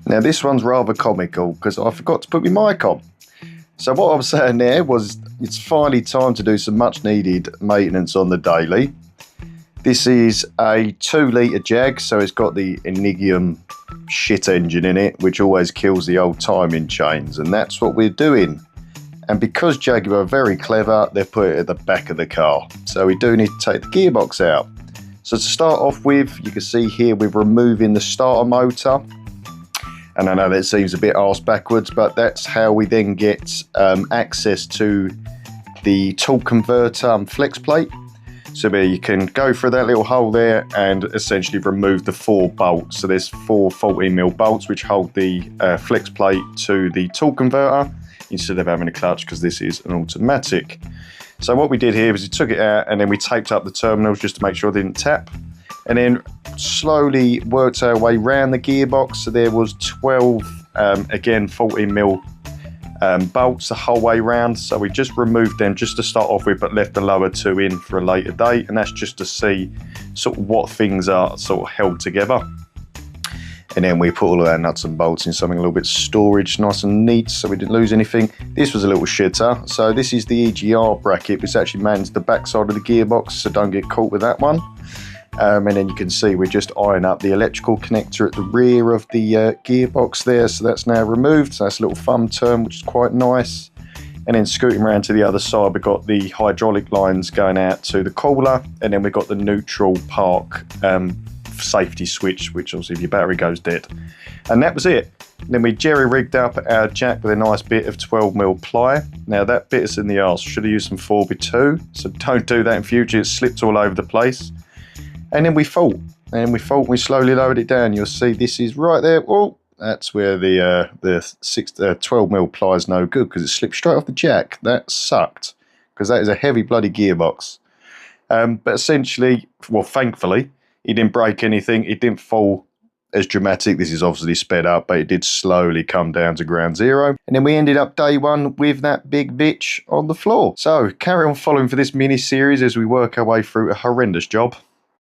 Now this one's rather comical because I forgot to put my mic on. So what I was saying there was it's finally time to do some much needed maintenance on the daily. This is a 2-litre Jag, so it's got the Ingenium shit engine in it, which always kills the old timing chains, and that's what we're doing. And because Jaguar are very clever, they've put it at the back of the car. So we do need to take the gearbox out. So to start off with, you can see here we're removing the starter motor. And I know that seems a bit arse backwards, but that's how we then get access to the torque converter flex plate. So where you can go through that little hole there and essentially remove the 4 bolts. So there's 4 14mm bolts which hold the flex plate to the torque converter instead of having a clutch, because this is an automatic. So what we did here was we took it out and then we taped up the terminals just to make sure it didn't tap, and then slowly worked our way around the gearbox. So there was 12 again 14mm bolts the whole way round. So we just removed them just to start off with, but left the lower 2 in for a later date, and that's just to see sort of what things are sort of held together. And then we put all of our nuts and bolts in something a little bit storage, nice and neat, so we didn't lose anything. This was a little shitter. So this is the EGR bracket, which actually mans the back side of the gearbox, so don't get caught with that one. And then you can see we're just eyeing up the electrical connector at the rear of the gearbox there, so that's now removed. So that's a little thumb turn, which is quite nice. And then scooting around to the other side, we've got the hydraulic lines going out to the cooler, and then we've got the neutral park safety switch, which obviously if your battery goes dead. And that was it. Then we jerry-rigged up our jack with a nice bit of 12mm ply. Now that bit us in the arse. Should have used some 4x2, so don't do that in future. It slipped all over the place. And then we fought, we slowly lowered it down. You'll see this is right there. Oh, that's where the 12mm ply is no good, because it slipped straight off the jack. That sucked, because that is a heavy bloody gearbox. But essentially, well, thankfully, it didn't break anything. It didn't fall as dramatic. This is obviously sped up, but it did slowly come down to ground zero. And then we ended up day one with that big bitch on the floor. So carry on following for this mini series as we work our way through a horrendous job.